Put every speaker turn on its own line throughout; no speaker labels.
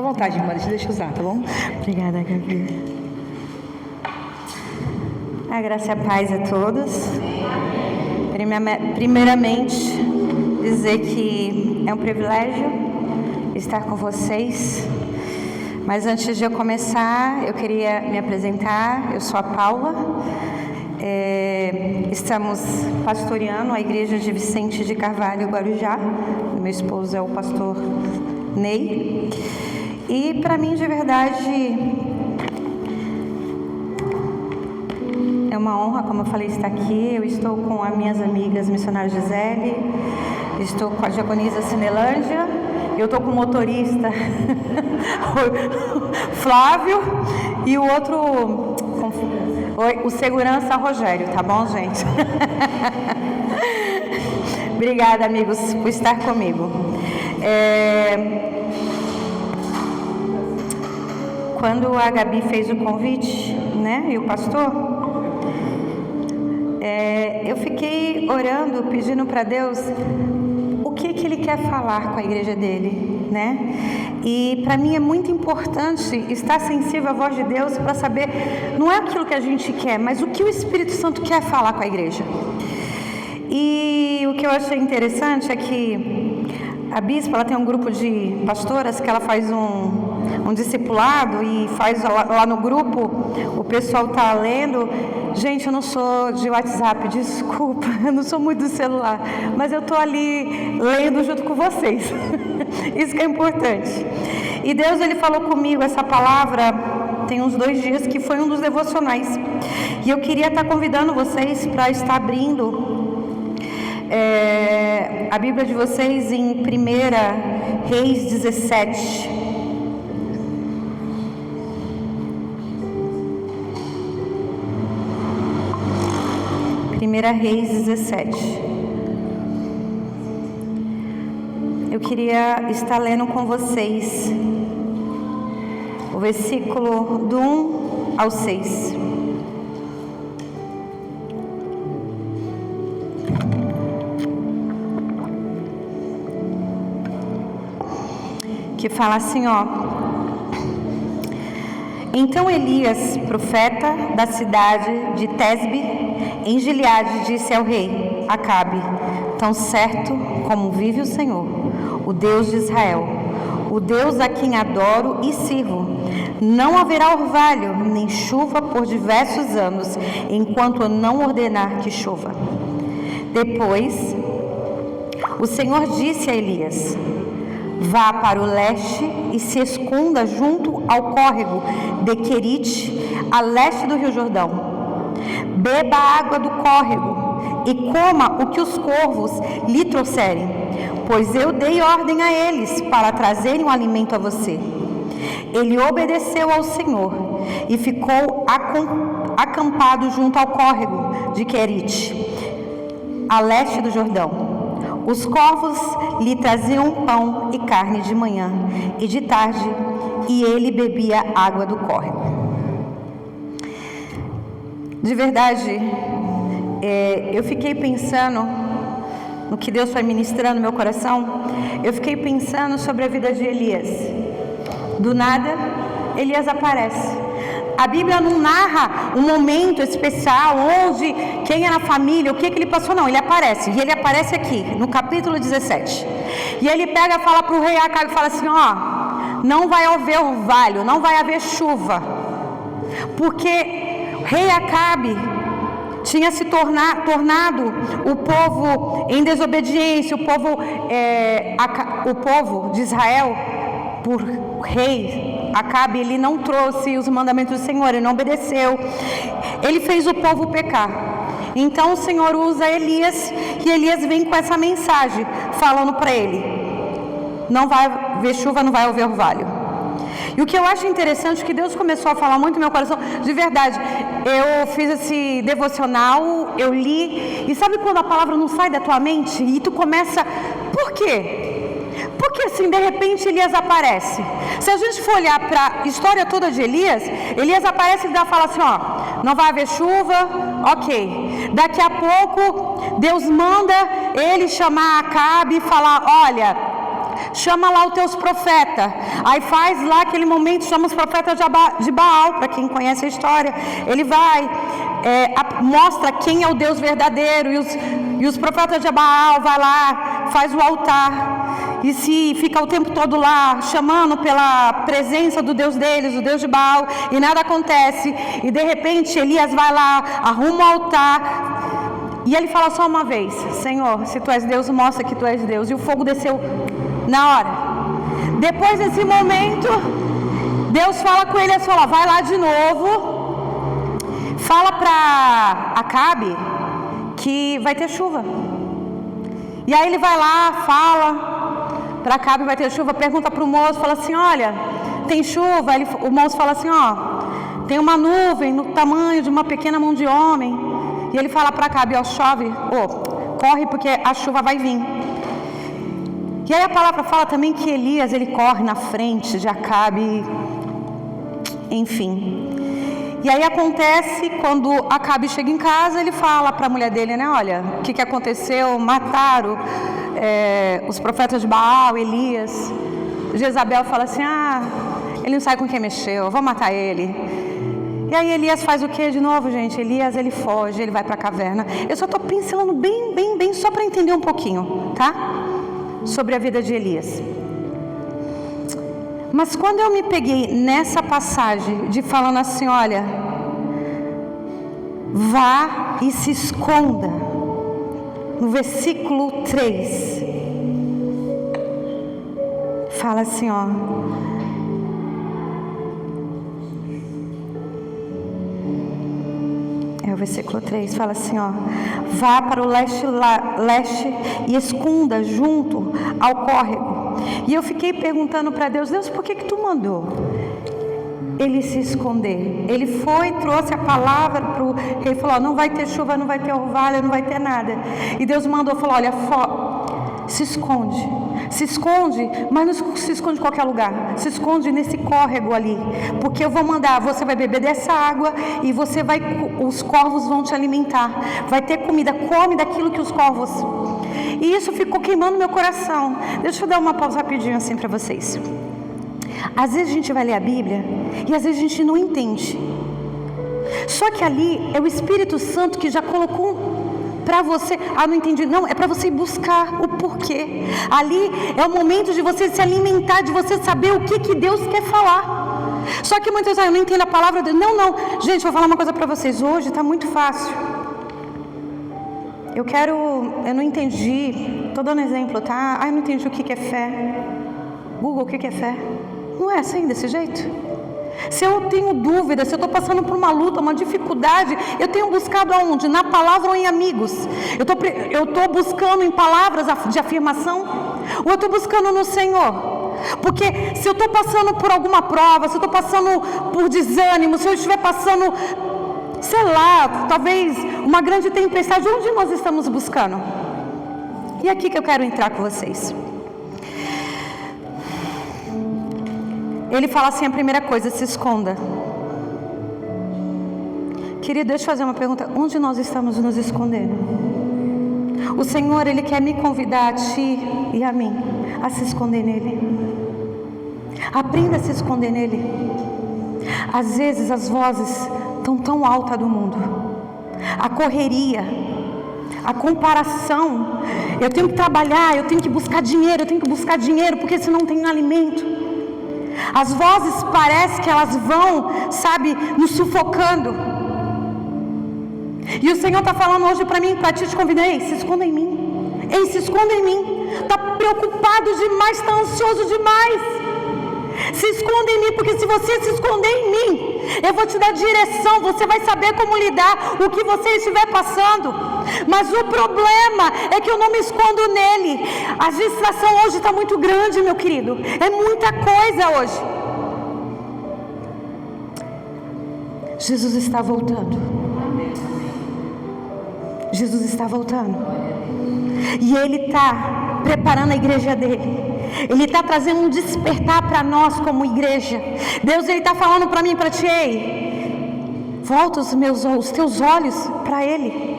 vontade, irmã, deixa eu usar, tá bom?
Obrigada, Gabi. A graça e a paz a todos. Primeiramente, dizer que é um privilégio estar com vocês. Mas antes de eu começar, eu queria me apresentar. Eu sou a Paula. Estamos pastoreando a igreja de Vicente de Carvalho, Guarujá. Meu esposo é o pastor Ney. E para mim, de verdade, é uma honra, como eu falei, estar aqui. Eu estou com as minhas amigas missionárias Gisele, estou com a diaconisa Cinelândia, eu estou com o motorista Flávio e o outro, o segurança Rogério, tá bom, gente? Obrigada, amigos, por estar comigo. Quando a Gabi fez o convite, né, e o pastor, eu fiquei orando, pedindo para Deus o que Ele quer falar com a igreja dele, né? E para mim é muito importante estar sensível à voz de Deus para saber, não é aquilo que a gente quer, mas o que o Espírito Santo quer falar com a igreja. E o que eu achei interessante é que a bispa, ela tem um grupo de pastoras que ela faz um discipulado e faz lá no grupo, o pessoal está lendo. Gente, eu não sou de WhatsApp, desculpa, eu não sou muito do celular, mas eu estou ali lendo junto com vocês. Isso que é importante. E Deus, Ele falou comigo essa palavra tem uns 2 dias, que foi um dos devocionais. E eu queria estar convidando vocês para estar abrindo a Bíblia de vocês em 1 Reis 17. 1 Reis 17. Eu queria estar lendo com vocês o versículo do 1 ao 6. Que fala assim, ó: Então Elias, profeta da cidade de Tesbe, em Gileade, disse ao rei Acabe: Tão certo como vive o Senhor, o Deus de Israel, o Deus a quem adoro e sirvo, não haverá orvalho nem chuva por diversos anos, enquanto eu não ordenar que chova. Depois, o Senhor disse a Elias: Vá para o leste e se esconda junto ao córrego de Querite, a leste do Rio Jordão. Beba a água do córrego e coma o que os corvos lhe trouxerem, pois eu dei ordem a eles para trazerem o alimento a você. Ele obedeceu ao Senhor e ficou acampado junto ao córrego de Querite, a leste do Jordão. Os corvos lhe traziam pão e carne de manhã e de tarde, e ele bebia água do córrego. De verdade, eu fiquei pensando no que Deus foi ministrando no meu coração. Eu fiquei pensando sobre a vida de Elias. Do nada, Elias aparece. A Bíblia não narra um momento especial, onde, quem era a família, o que ele passou, não. Ele aparece, e ele aparece aqui, no capítulo 17. E ele pega e fala para o rei Acabe, fala assim, ó, não vai haver orvalho, não vai haver chuva, porque o rei Acabe tinha se tornado o povo em desobediência, o povo de Israel, por rei Acabe, ele não trouxe os mandamentos do Senhor, ele não obedeceu, ele fez o povo pecar. Então o Senhor usa Elias, e Elias vem com essa mensagem, falando para ele: não vai haver chuva, não vai haver orvalho. E o que eu acho interessante, que Deus começou a falar muito no meu coração, de verdade, eu fiz esse devocional, eu li, e sabe quando a palavra não sai da tua mente, e tu começa, por quê? Porque assim, de repente Elias aparece. Se a gente for olhar para a história toda de Elias, Elias aparece e fala assim, ó, não vai haver chuva, ok. Daqui a pouco, Deus manda ele chamar Acabe e falar, olha, chama lá os teus profetas. Aí faz lá aquele momento, chama os profetas de Baal, para quem conhece a história. Ele vai, mostra quem é o Deus verdadeiro, e os profetas de Baal vai lá, faz o altar, e se fica o tempo todo lá, chamando pela presença do Deus deles, o Deus de Baal, e nada acontece, e de repente Elias vai lá, arruma o altar, e ele fala só uma vez: Senhor, se tu és Deus, mostra que tu és Deus. E o fogo desceu na hora. Depois desse momento, Deus fala com ele, fala: vai lá de novo, fala para Acabe que vai ter chuva. E aí ele vai lá, fala para Acabe vai ter chuva, pergunta para o moço, fala assim: olha, tem chuva? O moço fala assim: ó, tem uma nuvem no tamanho de uma pequena mão de homem. E ele fala para Acabe: ó, chove, corre porque a chuva vai vir. E aí a palavra fala também que Elias, ele corre na frente de Acabe, enfim. E aí acontece, quando Acabe chega em casa, ele fala para a mulher dele, né: olha, o que aconteceu? Mataram os profetas de Baal, Elias. Jezabel fala assim: ele não sabe com quem mexeu, vou matar ele. E aí Elias faz o que de novo, gente? Elias, ele foge, ele vai para a caverna. Eu só estou pincelando bem, só para entender um pouquinho, tá? Sobre a vida de Elias. Mas quando eu me peguei nessa passagem de falando assim: olha, vá e se esconda, no versículo 3, fala assim, ó: o versículo 3 fala assim, ó: vá para o leste e esconda junto ao córrego. E eu fiquei perguntando para Deus: Deus, por que tu mandou ele se esconder? Ele foi, trouxe a palavra para o rei, falou: ó, não vai ter chuva, não vai ter orvalho, não vai ter nada. E Deus mandou, falou: olha, se esconde, mas não se esconde em qualquer lugar, se esconde nesse córrego ali, porque eu vou mandar, você vai beber dessa água e os corvos vão te alimentar, vai ter comida, come daquilo que os corvos. E isso ficou queimando meu coração. Deixa eu dar uma pausa rapidinho assim para vocês. Às vezes a gente vai ler a Bíblia e às vezes a gente não entende, só que ali é o Espírito Santo que já colocou para você: não entendi. Não, é para você buscar o porquê. Ali é o momento de você se alimentar, de você saber o que Deus quer falar. Só que muitas vezes eu não entendo a palavra de Deus. Não, gente, vou falar uma coisa para vocês. Hoje está muito fácil. Eu não entendi. Estou dando exemplo, tá? Eu não entendi o que é fé. Google, o que é fé? Não é assim, desse jeito? Se eu tenho dúvida, se eu estou passando por uma luta, uma dificuldade, eu tenho buscado aonde? Na palavra ou em amigos? Eu estou buscando em palavras de afirmação? Ou eu estou buscando no Senhor? Porque se eu estou passando por alguma prova, se eu estou passando por desânimo, se eu estiver passando, sei lá, talvez uma grande tempestade, onde nós estamos buscando? E aqui que eu quero entrar com vocês. Ele fala assim, a primeira coisa: se esconda. Querido, deixa eu fazer uma pergunta: onde nós estamos nos escondendo? O Senhor, Ele quer me convidar, a ti e a mim, a se esconder nele. Aprenda a se esconder nele. Às vezes as vozes estão tão altas do mundo, a correria, a comparação. Eu tenho que trabalhar, eu tenho que buscar dinheiro, porque senão não tem alimento. As vozes parece que elas vão, sabe, nos sufocando. E o Senhor está falando hoje para mim, para ti, te convidei: se esconda em mim. Ei, se esconda em mim. Está preocupado demais, está ansioso demais. Se esconda em mim, porque se você se esconder em mim, eu vou te dar direção, você vai saber como lidar o que você estiver passando. Mas o problema é que eu não me escondo nele. A distração hoje está muito grande, meu querido. É muita coisa hoje. Jesus está voltando. Jesus está voltando. E Ele está preparando a igreja dele. Ele está trazendo um despertar para nós como igreja. Deus, Ele está falando para mim e para ti: ei, volta os teus olhos para Ele.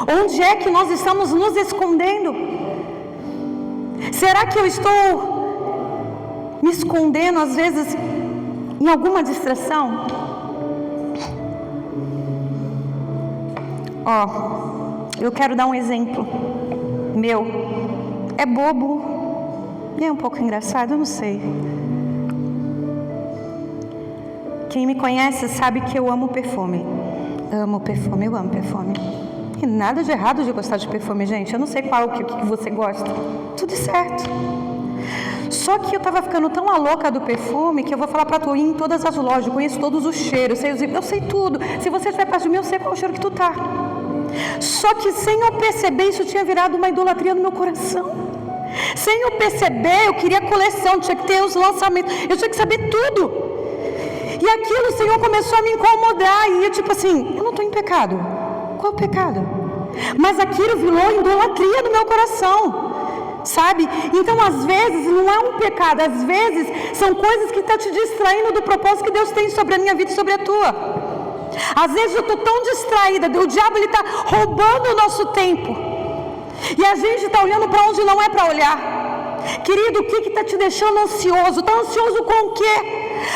Onde é que nós estamos nos escondendo? Será que eu estou me escondendo às vezes em alguma distração? Eu quero dar um exemplo meu. É bobo, é um pouco engraçado, eu não sei. Quem me conhece sabe que eu amo perfume. Amo perfume, eu amo perfume. E nada de errado de gostar de perfume, gente. Eu não sei qual que você gosta. Tudo certo. Só que eu estava ficando tão a louca do perfume que eu vou falar para tu ir em todas as lojas. Eu conheço todos os cheiros, eu sei tudo. Se você estiver perto de mim, eu sei qual o cheiro que tu tá. Só que sem eu perceber, isso tinha virado uma idolatria no meu coração. Sem eu perceber, eu queria coleção, tinha que ter os lançamentos, eu tinha que saber tudo. E aquilo, o Senhor começou a me incomodar. E eu tipo assim, eu não estou em pecado. Qual é o pecado? Mas aquilo virou idolatria no meu coração, sabe? Então às vezes não é um pecado, às vezes são coisas que estão te distraindo do propósito que Deus tem sobre a minha vida e sobre a tua. Às vezes eu estou tão distraída, o diabo ele está roubando o nosso tempo, e a gente está olhando para onde não é para olhar. Querido, o que está te deixando ansioso? Está ansioso com o quê?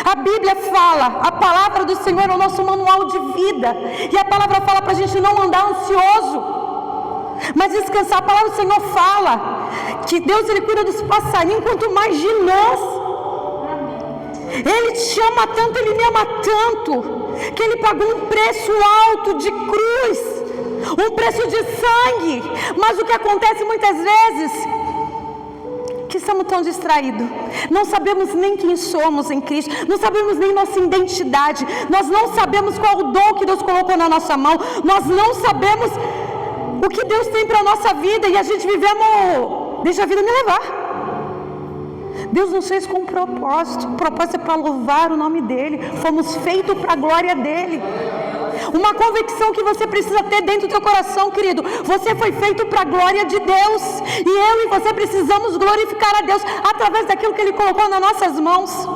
A Bíblia fala, a palavra do Senhor é o nosso manual de vida, e a palavra fala para a gente não andar ansioso, mas descansar. A palavra do Senhor fala que Deus ele cuida dos passarinhos, quanto mais de nós. Ele te ama tanto, ele me ama tanto, que ele pagou um preço alto de cruz, um preço de sangue. Mas o que acontece muitas vezes, que estamos tão distraídos, não sabemos nem quem somos em Cristo, não sabemos nem nossa identidade, nós não sabemos qual o dom que Deus colocou na nossa mão, nós não sabemos o que Deus tem para a nossa vida, e a gente vivemos, deixa a vida me levar. Deus nos fez com um propósito, o propósito é para louvar o nome dEle, fomos feitos para a glória dEle. Uma convicção que você precisa ter dentro do teu coração, querido. Você foi feito para a glória de Deus, e eu e você precisamos glorificar a Deus através daquilo que Ele colocou nas nossas mãos.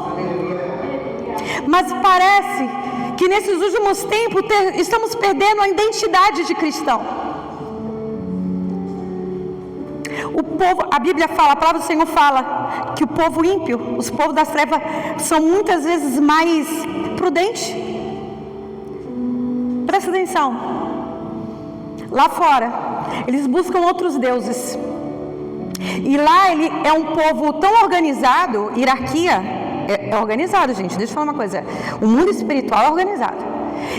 Mas parece que nesses últimos tempos estamos perdendo a identidade de cristão. O povo, a Bíblia fala, a palavra do Senhor fala que o povo ímpio, os povos das trevas, são muitas vezes mais prudentes. Presta atenção. Lá fora, eles buscam outros deuses. E lá ele é um povo tão organizado, hierarquia é organizado, gente. Deixa eu falar uma coisa. O mundo espiritual é organizado.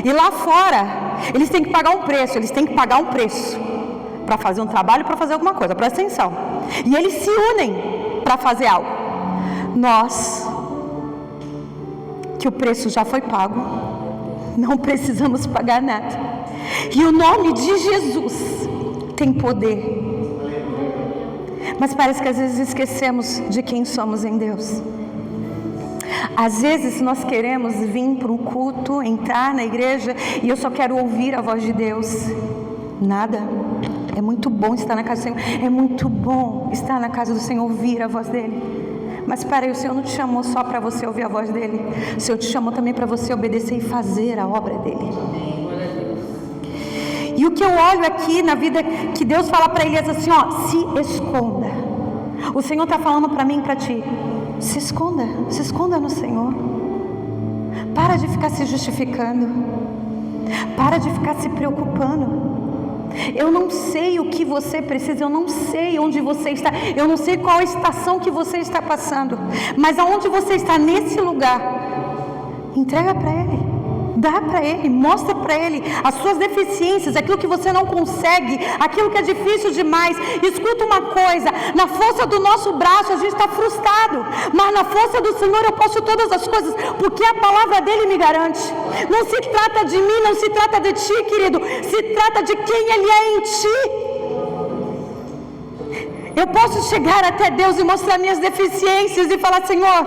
E lá fora, eles têm que pagar um preço, para fazer um trabalho, para fazer alguma coisa. Presta atenção. E eles se unem para fazer algo. Nós, que o preço já foi pago, não precisamos pagar nada. E o nome de Jesus tem poder. Mas parece que às vezes esquecemos de quem somos em Deus. Às vezes nós queremos vir para um culto, entrar na igreja, e eu só quero ouvir a voz de Deus. Nada. É muito bom estar na casa do Senhor. É muito bom estar na casa do Senhor, ouvir a voz dEle. Mas para aí, o Senhor não te chamou só para você ouvir a voz dEle. O Senhor te chamou também para você obedecer e fazer a obra dEle. E o que eu olho aqui na vida, que Deus fala para Elias assim, se esconda. O Senhor está falando para mim e para ti. Se esconda no Senhor. Para de ficar se justificando. Para de ficar se preocupando. Eu não sei o que você precisa, eu não sei onde você está, eu não sei qual a estação que você está passando, mas aonde você está nesse lugar, entrega para Ele, dá para Ele, mostra para Ele as suas deficiências, aquilo que você não consegue, aquilo que é difícil demais. Escuta uma coisa, na força do nosso braço a gente está frustrado, mas na força do Senhor eu posso todas as coisas, porque a palavra dEle me garante. Não se trata de mim, não se trata de ti, querido, se trata de quem Ele é em ti. Eu posso chegar até Deus e mostrar minhas deficiências e falar, Senhor,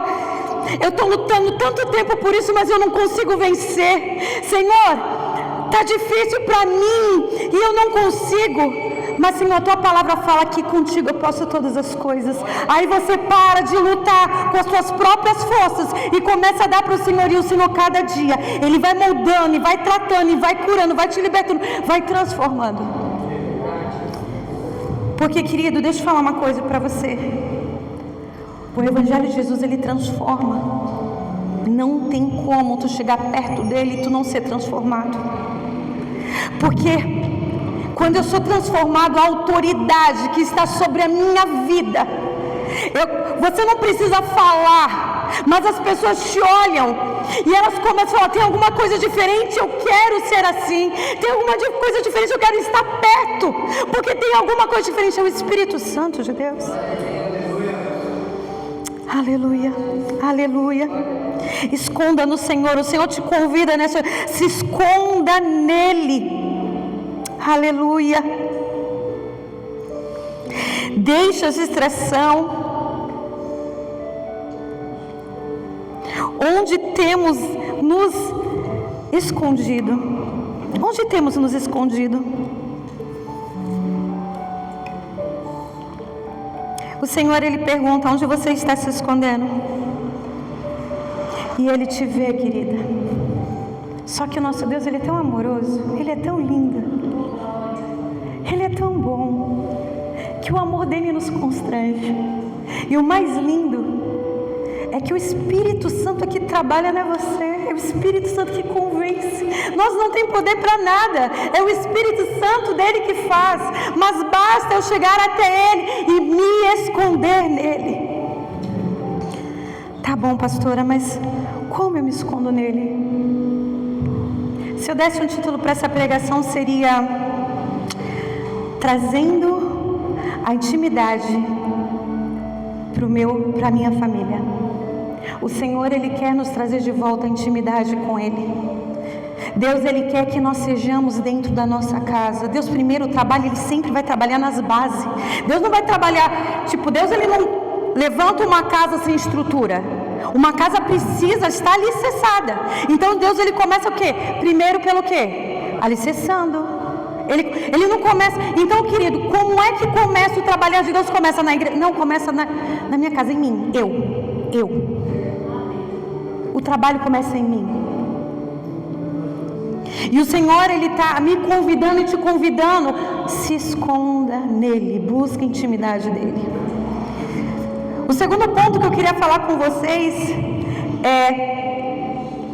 eu estou lutando tanto tempo por isso, mas eu não consigo vencer. Senhor, está difícil para mim e eu não consigo. Mas Senhor, a tua palavra fala que contigo eu posso todas as coisas. Aí você para de lutar com as suas próprias forças e começa a dar para o Senhor. E o Senhor cada dia, Ele vai moldando, e vai tratando, e vai curando, vai te libertando, vai transformando. Porque, querido, deixa eu falar uma coisa para você. O Evangelho de Jesus, ele transforma. Não tem como tu chegar perto dele e tu não ser transformado. Porque quando eu sou transformado, a autoridade que está sobre a minha vida, você não precisa falar, mas as pessoas te olham e elas começam a falar: tem alguma coisa diferente, eu quero ser assim. Tem alguma coisa diferente, eu quero estar perto, porque tem alguma coisa diferente. É o Espírito Santo de Deus. Aleluia, aleluia. Esconda no Senhor. O Senhor te convida nessa. Se esconda nele. Aleluia. Deixa a distração. Onde temos nos escondido? Onde temos nos escondido? O Senhor, ele pergunta: onde você está se escondendo? E ele te vê, querida. Só que o nosso Deus, ele é tão amoroso, ele é tão lindo, ele é tão bom, que o amor dele nos constrange. E o mais lindo é que o Espírito Santo que trabalha não é você, é o Espírito Santo que convence. Nós não temos poder para nada, é o Espírito Santo dele que faz. Mas basta eu chegar até ele e me esconder nele. Tá bom, pastora, mas como eu me escondo nele? Se eu desse um título para essa pregação, seria Trazendo a Intimidade para a minha família. O Senhor, ele quer nos trazer de volta a intimidade com ele. Deus, ele quer que nós sejamos dentro da nossa casa. Deus primeiro trabalha, ele sempre vai trabalhar nas bases. Deus não vai trabalhar, Deus, ele não levanta uma casa sem estrutura. Uma casa precisa estar alicerçada. Então Deus, ele começa o quê? Primeiro pelo quê? Alicerçando. Ele não começa. Então, querido, como é que começa o trabalhar de Deus? Começa na igreja? Não, começa na minha casa, em mim. Eu. O trabalho começa em mim. E o Senhor, ele está me convidando e te convidando. Se esconda nele, busca a intimidade dele. O segundo ponto que eu queria falar com vocês é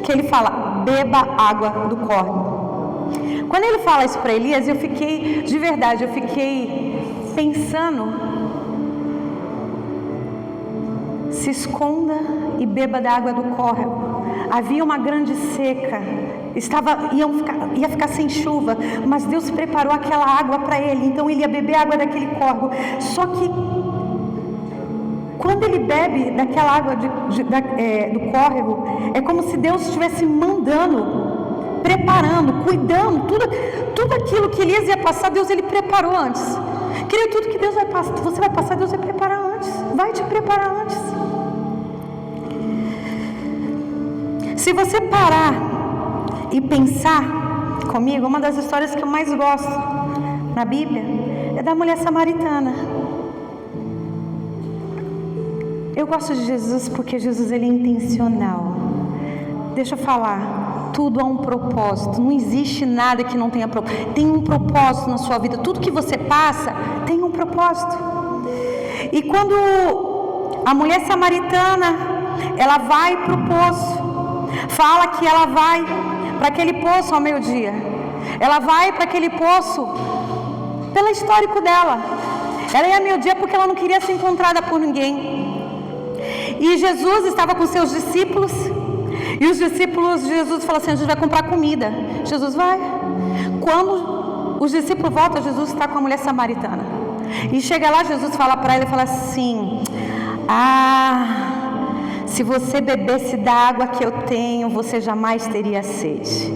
que ele fala: beba água do córrego. Quando ele fala isso para Elias, eu fiquei pensando: se esconda e beba da água do córrego. Havia uma grande seca, ia ficar sem chuva, mas Deus preparou aquela água para ele, então ele ia beber água daquele córrego. Só que quando ele bebe daquela água do córrego, é como se Deus estivesse mandando, preparando, cuidando, tudo aquilo que Elias ia passar, Deus, ele preparou antes. Querido, tudo que Deus vai passar, você vai passar, Deus vai preparar antes, vai te preparar antes. Se você parar e pensar comigo, uma das histórias que eu mais gosto na Bíblia é da mulher samaritana. Eu gosto de Jesus porque Jesus, ele é intencional. Deixa eu falar, tudo há um propósito. Não existe nada que não tenha propósito. Tem um propósito na sua vida. Tudo que você passa tem um propósito. E quando a mulher samaritana, ela vai para o poço, fala que ela vai para aquele poço ao meio-dia. Ela vai para aquele poço pelo histórico dela. Ela ia ao meio-dia porque ela não queria ser encontrada por ninguém. E Jesus estava com seus discípulos. E os discípulos de Jesus falaram assim: a gente vai comprar comida. Jesus vai. Quando os discípulos voltam, Jesus está com a mulher samaritana. E chega lá, Jesus fala para ela e fala assim: se você bebesse da água que eu tenho, você jamais teria sede.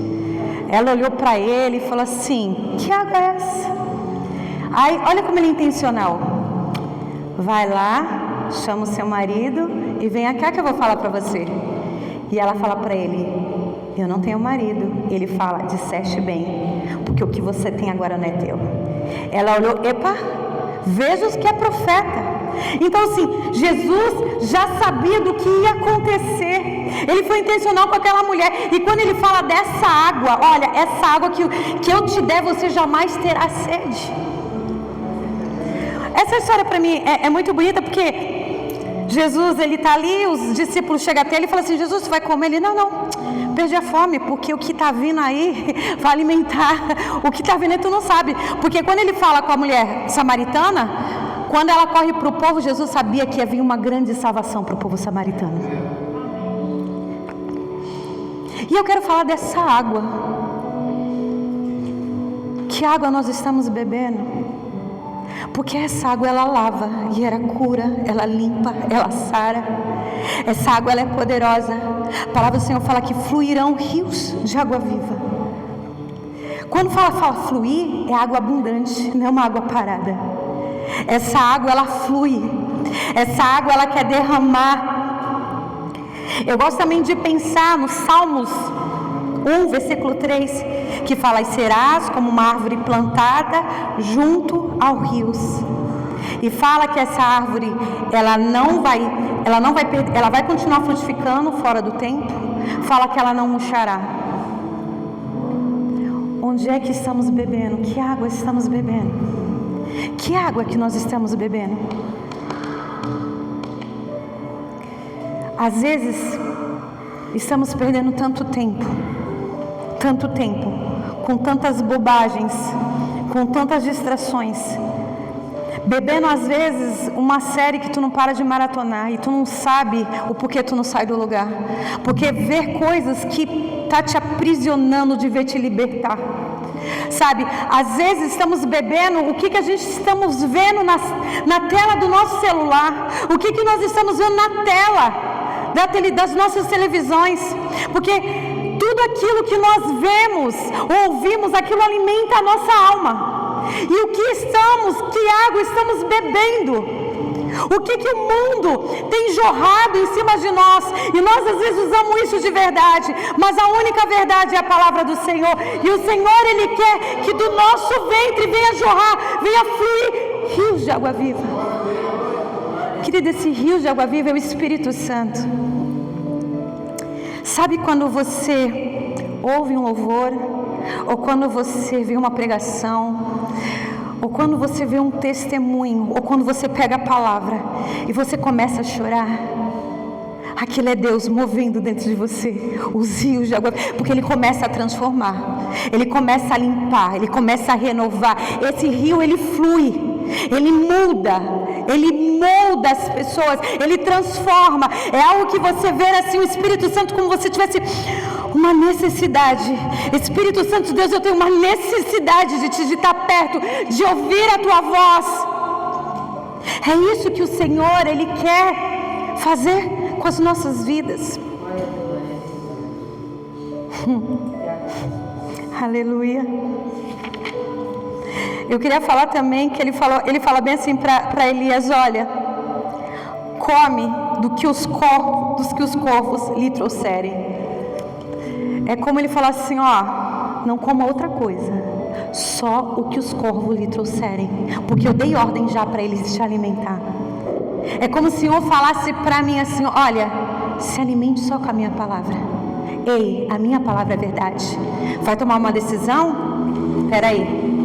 Ela olhou para ele e falou assim: que água é essa? Aí, olha como ele é intencional. Vai lá, chama o seu marido e vem cá que eu vou falar para você. E ela fala para ele: eu não tenho marido. Ele fala: disseste bem, porque o que você tem agora não é teu. Ela olhou: epa, veja os que é profeta. Então assim, Jesus já sabia do que ia acontecer. Ele foi intencional com aquela mulher. E quando ele fala dessa água: olha, essa água que eu te der, você jamais terá sede. Essa história para mim é muito bonita, porque Jesus, ele está ali, os discípulos chegam até ele e falam assim: Jesus, você vai comer? Ele: não, perdi a fome, porque o que está vindo aí vai alimentar. O que está vindo aí tu não sabe. Porque quando ele fala com a mulher samaritana, quando ela corre para o povo, Jesus sabia que ia vir uma grande salvação para o povo samaritano. E eu quero falar dessa água. Que água nós estamos bebendo? Porque essa água, ela lava, e ela cura, ela limpa, ela sara. Essa água, ela é poderosa. A palavra do Senhor fala que fluirão rios de água viva. Quando fala fluir, é água abundante, não é uma água parada. Essa água, ela flui. Essa água, ela quer derramar. Eu gosto também de pensar nos Salmos 1, versículo 3, que fala: e serás como uma árvore plantada junto aos rios. E fala que essa árvore, ela vai continuar frutificando fora do tempo. Fala que ela não murchará. Onde é que estamos bebendo? Que água estamos bebendo? Que água que nós estamos bebendo? Às vezes estamos perdendo tanto tempo, com tantas bobagens, com tantas distrações, bebendo às vezes uma série que tu não para de maratonar e tu não sabe o porquê tu não sai do lugar, porque ver coisas que tá te aprisionando de ver te libertar. Sabe, às vezes estamos bebendo o que a gente estamos vendo na tela do nosso celular, o que nós estamos vendo na tela das nossas televisões, porque tudo aquilo que nós vemos, ouvimos, aquilo alimenta a nossa alma. E o que água estamos bebendo? O que o mundo tem jorrado em cima de nós? E nós às vezes usamos isso de verdade, mas a única verdade é a palavra do Senhor. E o Senhor, Ele quer que do nosso ventre venha jorrar, venha fluir rios de água viva. Querido, esse rio de água viva é o Espírito Santo. Sabe quando você ouve um louvor, ou quando você vê uma pregação, ou quando você vê um testemunho, ou quando você pega a palavra e você começa a chorar? Aquilo é Deus movendo dentro de você os rios de água, porque Ele começa a transformar, Ele começa a limpar, Ele começa a renovar. Esse rio, ele flui, ele muda, ele molda as pessoas, ele transforma. É algo que você vê assim, o Espírito Santo, como você tivesse uma necessidade. Espírito Santo de Deus, eu tenho uma necessidade de estar perto, de ouvir a tua voz. É isso que o Senhor, Ele quer fazer com as nossas vidas. Aleluia. Eu queria falar também que ele fala bem assim para Elias: olha, come dos que os corvos lhe trouxerem. É como ele fala assim: ó, não coma outra coisa, só o que os corvos lhe trouxerem, porque eu dei ordem já para eles te alimentar. É como se o Senhor falasse para mim assim: olha, se alimente só com a minha palavra. Ei, a minha palavra é verdade. Vai tomar uma decisão? Peraí.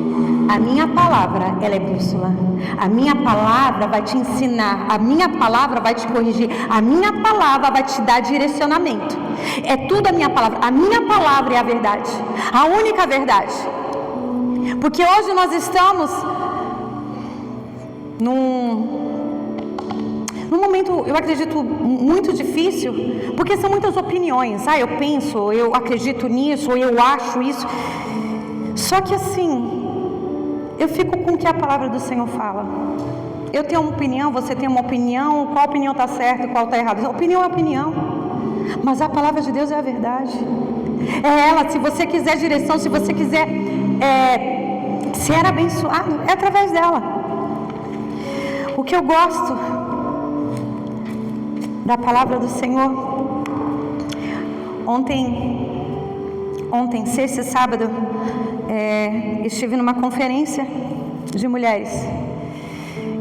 A minha palavra, ela é bússola. A minha palavra vai te ensinar. A minha palavra vai te corrigir. A minha palavra vai te dar direcionamento. É tudo a minha palavra. A minha palavra é a verdade. A única verdade. Porque hoje nós estamos num momento, eu acredito, muito difícil, porque são muitas opiniões. Eu penso, eu acredito nisso, ou eu acho isso. Só que assim, eu fico com o que a palavra do Senhor fala. Eu tenho uma opinião, você tem uma opinião. Qual opinião está certa, qual está errada? Opinião é opinião, mas a palavra de Deus é a verdade. É ela. Se você quiser direção, se você quiser ser abençoado, é através dela. O que eu gosto da palavra do Senhor, ontem, sexta e sábado, estive numa conferência de mulheres,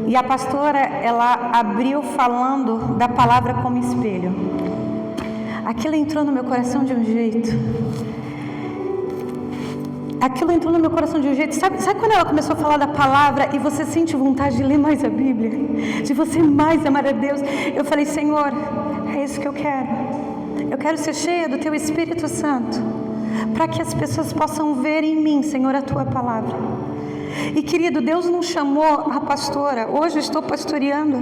e a pastora, ela abriu falando da palavra como espelho. Aquilo entrou no meu coração de um jeito. aquilo entrou no meu coração de um jeito, sabe quando ela começou a falar da palavra e você sente vontade de ler mais a Bíblia, de você mais amar a Deus? Eu falei, Senhor, é isso que eu quero ser cheia do Teu Espírito Santo, para que as pessoas possam ver em mim, Senhor, a Tua palavra. E querido, Deus não chamou a pastora, hoje eu estou pastoreando,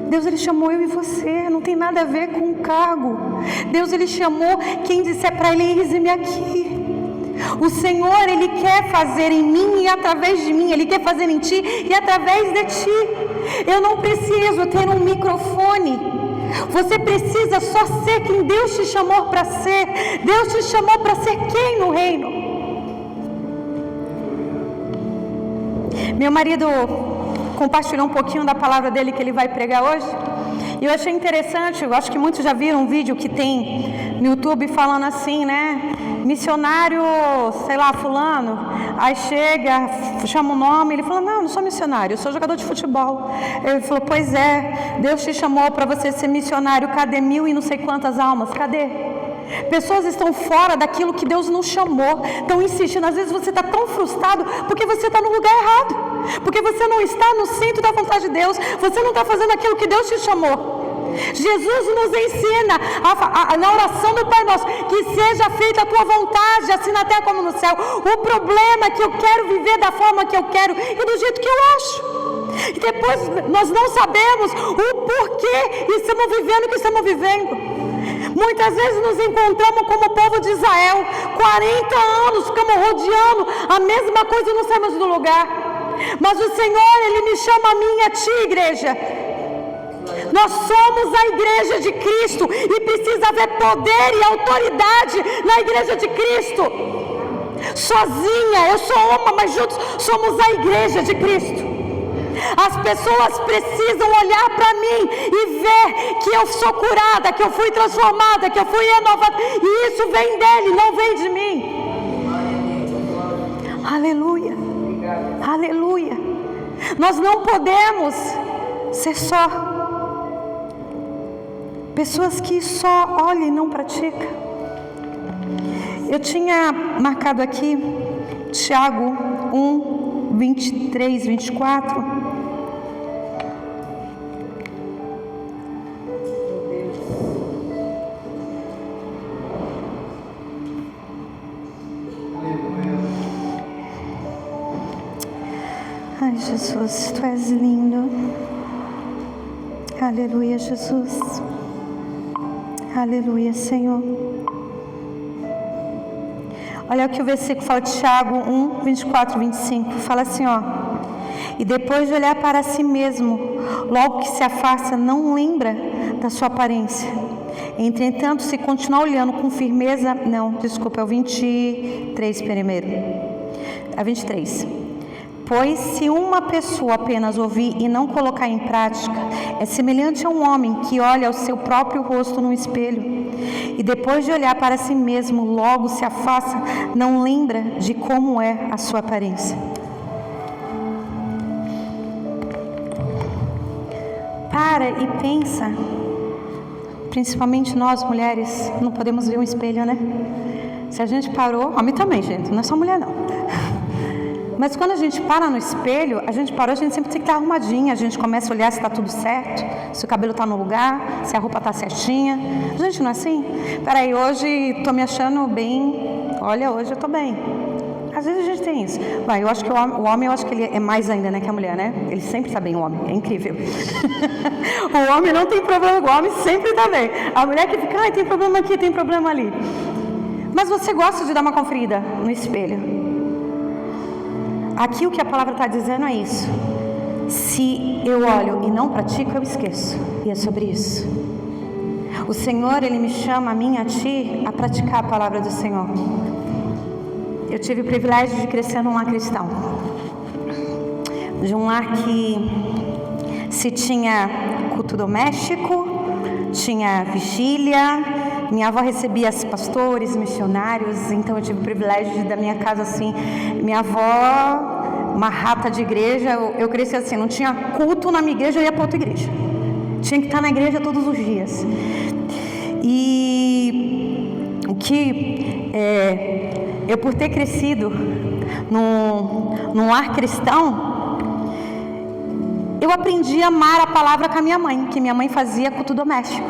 Deus, Ele chamou eu e você, não tem nada a ver com o cargo. Deus, Ele chamou quem disser para Ele, eis-me aqui. O Senhor, Ele quer fazer em mim e através de mim, Ele quer fazer em ti e através de ti. Eu não preciso ter um microfone, você precisa só ser quem Deus te chamou para ser. Deus te chamou para ser quem no reino? Meu marido compartilhou um pouquinho da palavra dele que ele vai pregar hoje, e eu achei interessante. Eu acho que muitos já viram um vídeo que tem no YouTube falando assim, né? Missionário, sei lá, fulano. Aí chega, chama o nome, ele fala, não sou missionário, eu sou jogador de futebol. Ele falou, pois é, Deus te chamou para você ser missionário, cadê 1000 e não sei quantas almas, cadê? Pessoas estão fora daquilo que Deus nos chamou, estão insistindo. Às vezes você está tão frustrado porque você está no lugar errado, porque você não está no centro da vontade de Deus, você não está fazendo aquilo que Deus te chamou. Jesus nos ensina na oração do Pai Nosso, que seja feita a tua vontade, assim na terra como no céu. O problema é que eu quero viver da forma que eu quero e do jeito que eu acho, e depois nós não sabemos o porquê estamos vivendo o que estamos vivendo. Muitas vezes nos encontramos como o povo de Israel, 40 anos ficamos rodeando a mesma coisa e não saímos do lugar. Mas o Senhor, Ele me chama a mim e a ti, igreja. Nós somos a igreja de Cristo e precisa haver poder e autoridade na igreja de Cristo. Sozinha, eu sou uma, mas juntos somos a igreja de Cristo. As pessoas precisam olhar para mim e ver que eu sou curada, que eu fui transformada, que eu fui renovada, e isso vem dele, não vem de mim. Aleluia, aleluia. Nós não podemos ser só pessoas que só olham e não praticam. Eu tinha marcado aqui Tiago 1, 23, 24. Ai, Jesus, Tu és lindo. Aleluia, Jesus. Aleluia, Senhor. Olha o que o versículo fala de Tiago 1, 24, 25. Fala assim, ó. E depois de olhar para si mesmo, logo que se afasta, não lembra da sua aparência. Entretanto, se continuar olhando com firmeza... Não, desculpa, é o 23 primeiro. É 23. Pois se uma pessoa apenas ouvir e não colocar em prática, é semelhante a um homem que olha o seu próprio rosto no espelho e depois de olhar para si mesmo, logo se afasta, não lembra de como é a sua aparência. Para e pensa, principalmente nós mulheres, não podemos ver um espelho, né? Se a gente parou, homem também, gente, não é só mulher não. Mas quando a gente para no espelho, a gente sempre tem que estar arrumadinha. A gente começa a olhar se está tudo certo, se o cabelo está no lugar, se a roupa está certinha. Gente, não é assim? Peraí, hoje estou me achando bem. Olha, hoje eu estou bem. Às vezes a gente tem isso. Vai, eu acho que o homem, eu acho que ele é mais ainda, né, que a mulher, né? Ele sempre está bem, o homem. É incrível. O homem não tem problema, o homem sempre está bem. A mulher que fica, ai, tem problema aqui, tem problema ali. Mas você gosta de dar uma conferida no espelho? Aqui o que a palavra está dizendo é isso. Se eu olho e não pratico, eu esqueço. E é sobre isso. O Senhor, Ele me chama a mim e a ti a praticar a palavra do Senhor. Eu tive o privilégio de crescer num lar cristão. De um lar que se tinha culto doméstico, tinha vigília. Minha avó recebia pastores, missionários, então eu tive o privilégio da minha casa assim. Minha avó, uma rata de igreja, eu cresci assim, não tinha culto na minha igreja, eu ia para outra igreja. Tinha que estar na igreja todos os dias. E o que eu por ter crescido num lar cristão, eu aprendi a amar a palavra com a minha mãe, que minha mãe fazia culto doméstico.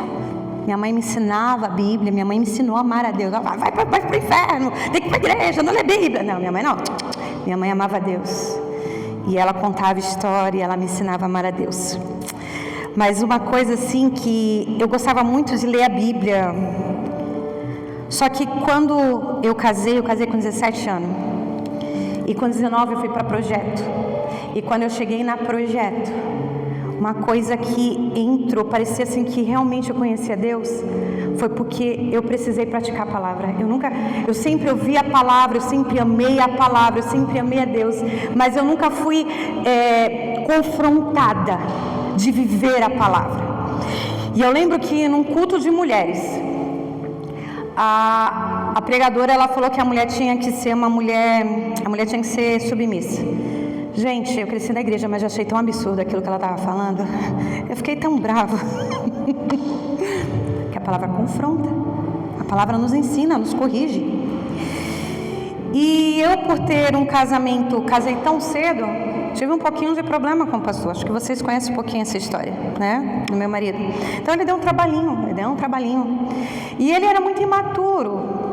Minha mãe me ensinava a Bíblia, minha mãe me ensinou a amar a Deus. Ela falava, vai para o inferno, tem que ir para a igreja, não lê Bíblia. Não, minha mãe não. Minha mãe amava a Deus. E ela contava história, ela me ensinava a amar a Deus. Mas uma coisa assim que eu gostava muito de ler a Bíblia. Só que quando eu casei com 17 anos. E com 19 eu fui para projeto. E quando eu cheguei na projeto, uma coisa que entrou, parecia assim que realmente eu conhecia Deus, foi porque eu precisei praticar a palavra. Eu sempre ouvi a palavra, eu sempre amei a palavra, eu sempre amei a Deus, mas eu nunca fui confrontada de viver a palavra. E eu lembro que num culto de mulheres, a pregadora, ela falou que a mulher tinha que ser tinha que ser submissa. Gente, eu cresci na igreja, mas já achei tão absurdo aquilo que ela estava falando. Eu fiquei tão brava. Que a palavra confronta. A palavra nos ensina, nos corrige. E eu, por ter um casamento, casei tão cedo, tive um pouquinho de problema com o pastor. Acho que vocês conhecem um pouquinho essa história, né? Do meu marido. Então ele deu um trabalhinho. E ele era muito imaturo.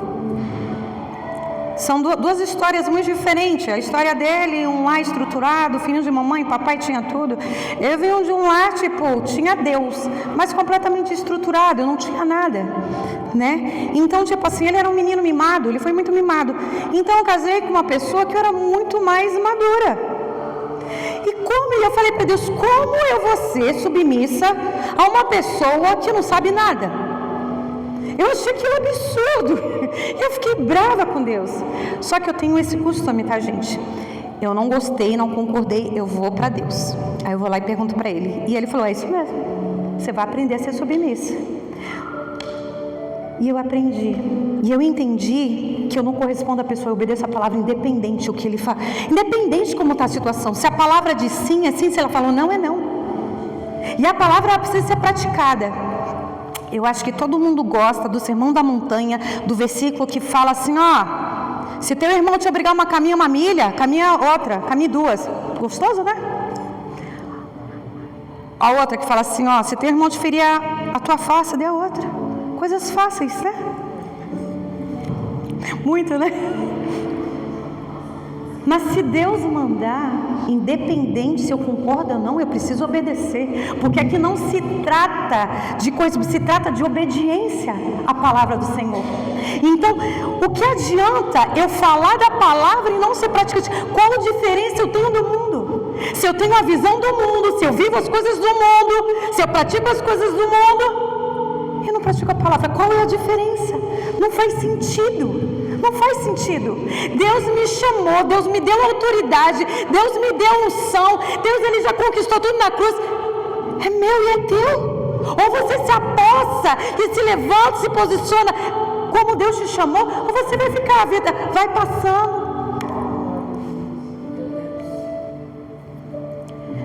São duas histórias muito diferentes. A história dele, um lar estruturado, filho de mamãe, papai, tinha tudo. Eu venho de um lar, tinha Deus, mas completamente estruturado, eu não tinha nada, né? Então, assim, ele era um menino mimado, ele foi muito mimado. Então, eu casei com uma pessoa que era muito mais madura. E eu falei para Deus, como eu vou ser submissa a uma pessoa que não sabe nada? Eu achei aquilo absurdo. Eu fiquei brava com Deus. Só que eu tenho esse costume, tá, gente? Eu não gostei, não concordei, eu vou para Deus. Aí eu vou lá e pergunto para Ele. E Ele falou, é isso mesmo. Você vai aprender a ser submissa. E eu aprendi. E eu entendi que eu não correspondo à pessoa, eu obedeço a palavra independente o que Ele fala. Independente de como está a situação. Se a palavra diz sim, é sim. Se ela falou não, é não. E a palavra ela precisa ser praticada. Eu acho que todo mundo gosta do Sermão da Montanha, do versículo que fala assim, se teu irmão te obrigar uma caminha uma milha, caminha outra, caminhe duas. Gostoso, né? A outra que fala assim, se teu irmão te ferir a tua face, dê a outra. Coisas fáceis, né? Muito, né? Mas se Deus mandar, independente se eu concordo ou não, eu preciso obedecer, porque aqui não se trata de coisa, se trata de obediência à palavra do Senhor. Então, o que adianta eu falar da palavra e não ser praticante? Qual a diferença eu tenho do mundo? Se eu tenho a visão do mundo, se eu vivo as coisas do mundo, se eu pratico as coisas do mundo, eu não pratico a palavra, qual é a diferença? Não faz sentido. Não faz sentido. Deus me chamou, Deus me deu autoridade, Deus me deu unção, Deus ele já conquistou tudo na cruz. É meu e é teu. Ou você se aposta e se levanta, se posiciona como Deus te chamou, ou você vai ficar, a vida vai passando.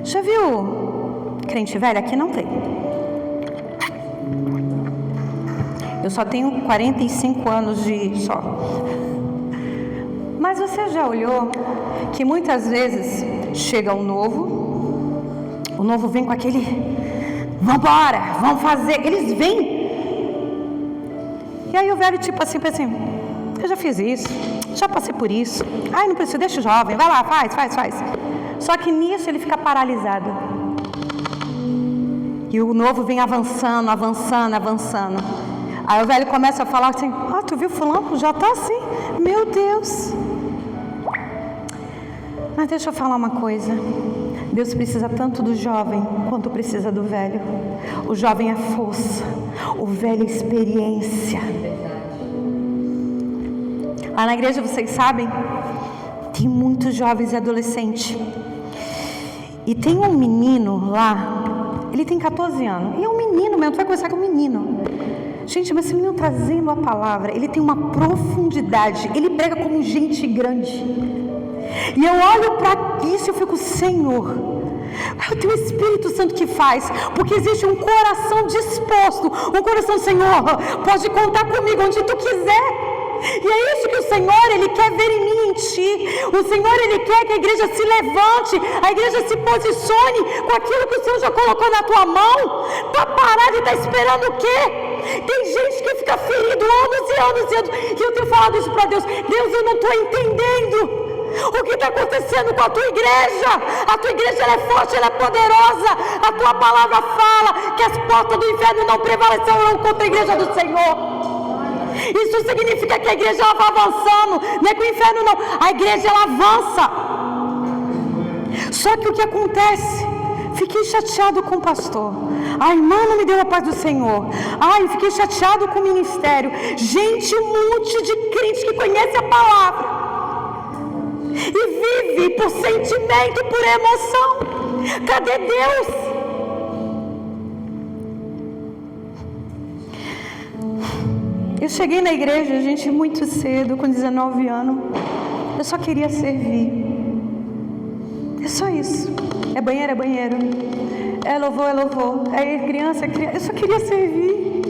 Já viu crente velho? Aqui não tem. Eu só tenho 45 anos só. Mas você já olhou que muitas vezes chega o novo vem com aquele, vambora, vamos fazer, eles vêm. E aí o velho assim, eu já fiz isso, já passei por isso, não precisa, deixa o jovem, vai lá, faz. Só que nisso ele fica paralisado. E o novo vem avançando. Aí o velho começa a falar assim, tu viu fulano? Já está assim, meu Deus. Mas deixa eu falar uma coisa, Deus precisa tanto do jovem quanto precisa do velho. O jovem é força, o velho é experiência. Lá na igreja, vocês sabem, tem muitos jovens e adolescentes. E tem um menino lá, ele tem 14 anos, e é um menino mesmo, tu vai conversar com um menino. Gente, mas esse menino trazendo a palavra, ele tem uma profundidade, ele prega como gente grande. E eu olho para isso e eu fico, Senhor, é o teu Espírito Santo que faz, porque existe um coração disposto, um coração, Senhor, pode contar comigo onde tu quiser. E é isso que o Senhor, Ele quer ver em mim e em ti. O Senhor, Ele quer que a igreja se levante, a igreja se posicione com aquilo que o Senhor já colocou na tua mão. Está parado e está esperando o quê? Tem gente que fica ferido anos e anos e anos. E eu tenho falado isso para Deus. Deus, eu não estou entendendo o que está acontecendo com a tua igreja. A tua igreja, ela é forte, ela é poderosa. A tua palavra fala que as portas do inferno não prevalecerão contra a igreja do Senhor. Isso significa que a igreja, ela vai avançando. Não é que o inferno não, a igreja, ela avança. Só que o que acontece? Fiquei chateado com o pastor. A irmã não me deu a paz do Senhor. Ai, fiquei chateado com o ministério. Gente, um monte de crente que conhece a palavra e vive por sentimento, por emoção. Cadê Deus? Eu cheguei na igreja, gente, muito cedo, com 19 anos. Eu só queria servir. É só isso. É banheiro, é banheiro. É louvor, é louvor. É criança, é criança. Eu só queria servir.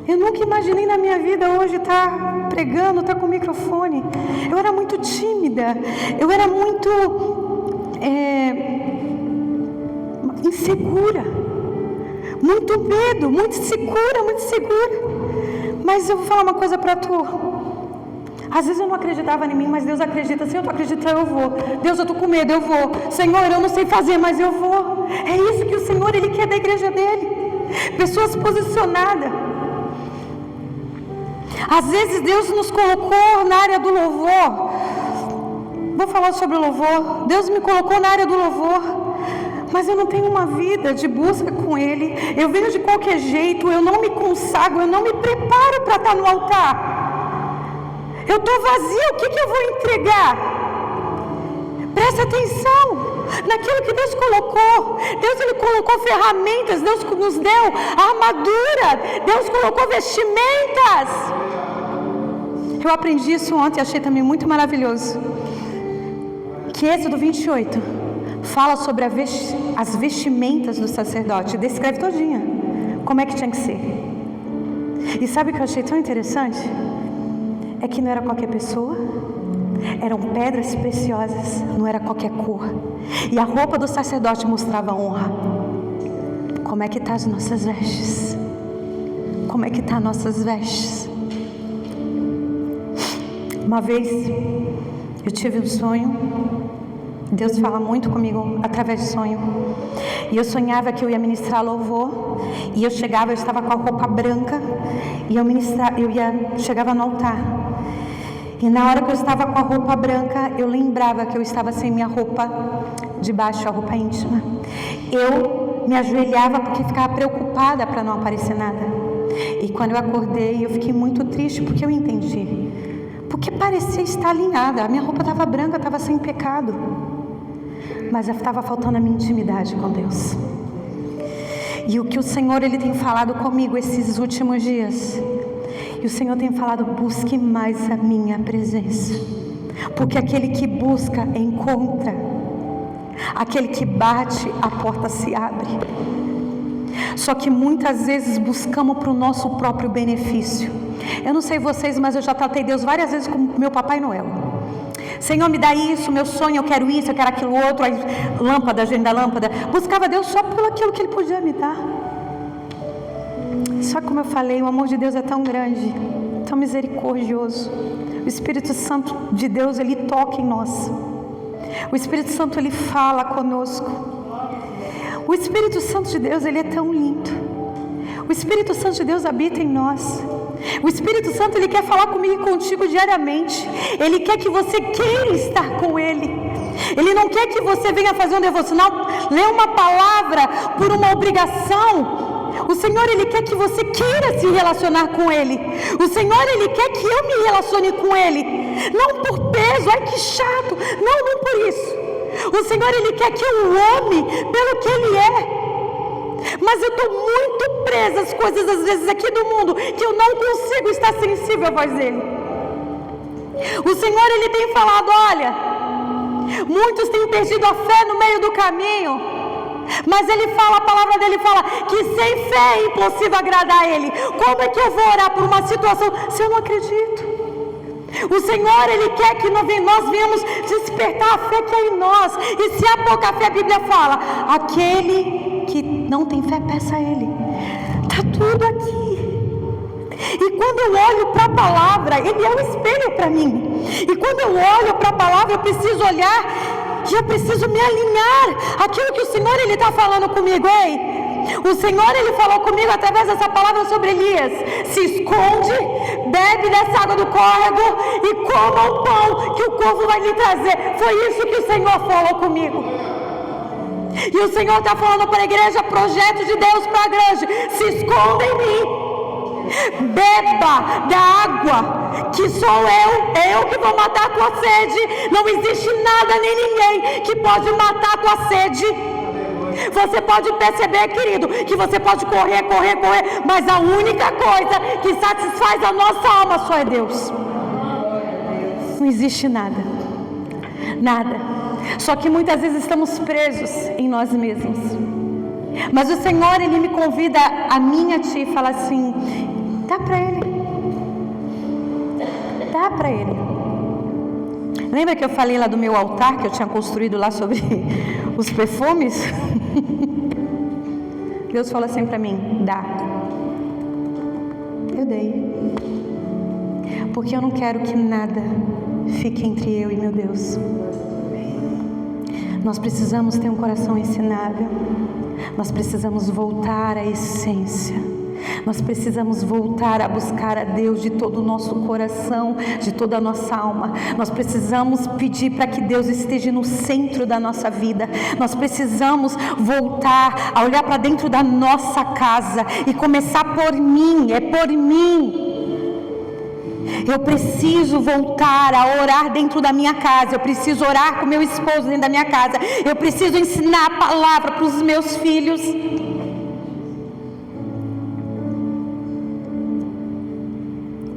Eu nunca imaginei na minha vida hoje estar pregando, estar com o microfone. Eu era muito tímida. Eu era muito insegura. Muito medo, muito insegura, muito segura. Mas eu vou falar uma coisa para tu. Às vezes eu não acreditava em mim, mas Deus acredita. Se eu tô acreditando, eu vou. Deus, eu tô com medo, eu vou. Senhor, eu não sei fazer, mas eu vou. É isso que o Senhor, Ele quer da igreja dele. Pessoas posicionadas. Às vezes Deus nos colocou na área do louvor. Vou falar sobre o louvor. Deus me colocou na área do louvor, mas eu não tenho uma vida de busca com Ele. Eu venho de qualquer jeito, eu não me consagro, eu não me preparo para estar no altar. Eu estou vazia, o que eu vou entregar? Presta atenção naquilo que Deus colocou. Deus, Ele colocou ferramentas, Deus nos deu armadura, Deus colocou vestimentas. Eu aprendi isso ontem, achei também muito maravilhoso. Que Êxodo 28 fala sobre as vestimentas do sacerdote. Descreve todinha como é que tinha que ser. E sabe o que eu achei tão interessante? É que não era qualquer pessoa, eram pedras preciosas, não era qualquer cor. E a roupa do sacerdote mostrava a honra. Como é que tá as nossas vestes? Como é que tá nossas vestes? Uma vez eu tive um sonho. Deus fala muito comigo através de sonho. E eu sonhava que eu ia ministrar louvor. E eu chegava, eu estava com a roupa branca. E chegava no altar. E na hora que eu estava com a roupa branca, eu lembrava que eu estava sem minha roupa de baixo, a roupa íntima. Eu me ajoelhava porque ficava preocupada para não aparecer nada. E quando eu acordei, eu fiquei muito triste porque eu entendi. Porque parecia estar alinhada. A minha roupa estava branca, estava sem pecado. Mas estava faltando a minha intimidade com Deus. E o que o Senhor, Ele tem falado comigo esses últimos dias. E o Senhor tem falado, busque mais a minha presença. Porque aquele que busca, encontra. Aquele que bate, a porta se abre. Só que muitas vezes buscamos para o nosso próprio benefício. Eu não sei vocês, mas eu já tratei Deus várias vezes como meu Papai Noel. Senhor, me dá isso, meu sonho, eu quero isso, eu quero aquilo outro, a lâmpada, a agenda da lâmpada. Buscava Deus só pelo aquilo que Ele podia me dar. Só que como eu falei, o amor de Deus é tão grande, tão misericordioso. O Espírito Santo de Deus, Ele toca em nós. O Espírito Santo, Ele fala conosco. O Espírito Santo de Deus, Ele é tão lindo. O Espírito Santo de Deus habita em nós. O Espírito Santo, Ele quer falar comigo e contigo diariamente. Ele quer que você queira estar com Ele. Ele não quer que você venha fazer um devocional, ler uma palavra por uma obrigação. O Senhor, Ele quer que você queira se relacionar com Ele. O Senhor, Ele quer que eu me relacione com Ele. Não por peso, ai que chato. Não por isso. O Senhor, Ele quer que eu o ame pelo que Ele é. Mas eu estou muito presa às coisas às vezes aqui do mundo, que eu não consigo estar sensível à voz dEle. O Senhor, Ele tem falado, olha, muitos têm perdido a fé no meio do caminho. Mas ele fala, a palavra dele fala que sem fé é impossível agradar a ele. Como é que eu vou orar por uma situação se eu não acredito? O Senhor, Ele quer que nós venhamos despertar a fé que é em nós. E se há pouca fé, a Bíblia fala, aquele que não tem fé, peça a Ele. Está tudo aqui. E quando eu olho para a palavra, Ele é um espelho para mim. E quando eu olho para a palavra, eu preciso olhar e eu preciso me alinhar àquilo que o Senhor, Ele está falando comigo. Ei, o Senhor, Ele falou comigo através dessa palavra sobre Elias. Se esconde, bebe dessa água do córrego e coma o pão que o povo vai lhe trazer. Foi isso que o Senhor falou comigo. E o Senhor está falando para a igreja, projeto de Deus para a grande. Se esconda em mim. Beba da água que sou eu que vou matar a tua sede. Não existe nada nem ninguém que pode matar a tua sede. Você pode perceber, querido, que você pode correr, mas a única coisa que satisfaz a nossa alma só é Deus. Não existe nada. Só que muitas vezes estamos presos em nós mesmos. Mas o Senhor, Ele me convida a mim e a ti e fala assim, dá para Ele. Dá para Ele. Lembra que eu falei lá do meu altar que eu tinha construído lá sobre os perfumes? Deus falou assim para mim, dá. Eu dei. Porque eu não quero que nada fique entre eu e meu Deus. Nós precisamos ter um coração ensinável. Nós precisamos voltar à essência. Nós precisamos voltar a buscar a Deus de todo o nosso coração, de toda a nossa alma. Nós precisamos pedir para que Deus esteja no centro da nossa vida. Nós precisamos voltar a olhar para dentro da nossa casa e começar por mim, é por mim. Eu preciso voltar a orar dentro da minha casa. Eu preciso orar com meu esposo dentro da minha casa. Eu preciso ensinar a palavra para os meus filhos.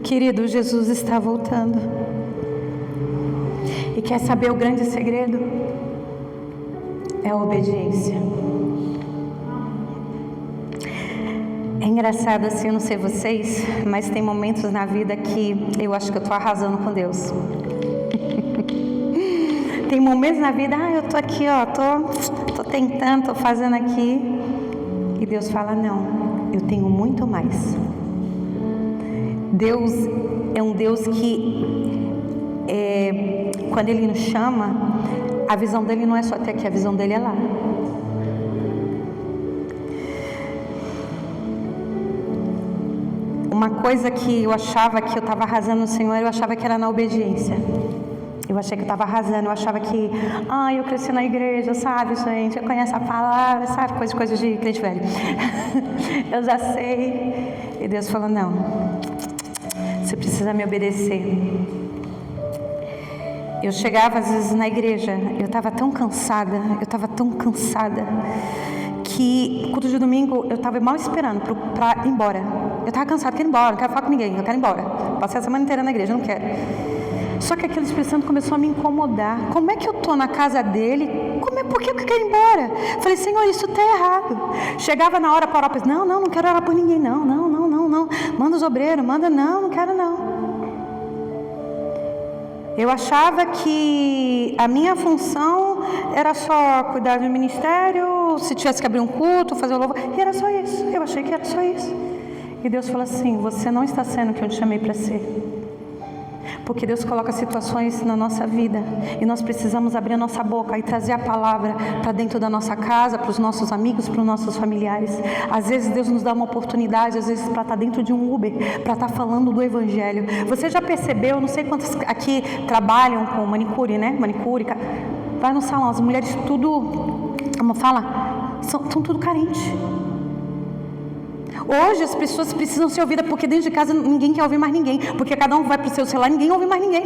Querido, Jesus está voltando. E quer saber o grande segredo? É a obediência. É engraçado assim, eu não sei vocês, mas tem momentos na vida que eu acho que eu estou arrasando com Deus. Tem momentos na vida, eu estou aqui, tô tentando, estou fazendo aqui. E Deus fala, não, eu tenho muito mais. Deus é um Deus que, quando Ele nos chama, a visão dEle não é só até aqui, a visão dEle é lá. Uma coisa que eu achava que eu estava arrasando no Senhor, eu achava que era na obediência. Eu achei que eu estava arrasando, eu achava que, eu cresci na igreja, sabe, gente, eu conheço a palavra, sabe, coisa de crente velho. Eu já sei. E Deus falou, não, você precisa me obedecer. Eu chegava às vezes na igreja, eu estava tão cansada, que culto de domingo eu estava mal esperando para ir embora. Eu estava cansada, quero ir embora, não quero falar com ninguém, eu quero ir embora. Passei a semana inteira na igreja, não quero. Só que aquele Espírito Santo começou a me incomodar. Como é que eu estou na casa dele? Por que eu quero ir embora? Falei, Senhor, isso está errado. Chegava na hora para orar, não quero orar por ninguém, não. Manda os obreiros, não quero não. Eu achava que a minha função era só cuidar do ministério, se tivesse que abrir um culto, fazer o louvor, e era só isso. Eu achei que era só isso. E Deus falou assim, você não está sendo o que eu te chamei para ser. Porque Deus coloca situações na nossa vida e nós precisamos abrir a nossa boca e trazer a palavra para dentro da nossa casa, para os nossos amigos, para os nossos familiares. Às vezes Deus nos dá uma oportunidade, às vezes para estar dentro de um Uber, para estar falando do Evangelho. Você já percebeu, não sei quantos aqui trabalham com manicure, né? Manicure, vai no salão, as mulheres tudo, como fala, são tudo carentes. Hoje as pessoas precisam ser ouvidas porque dentro de casa ninguém quer ouvir mais ninguém, porque cada um vai para o seu celular e ninguém ouve mais ninguém.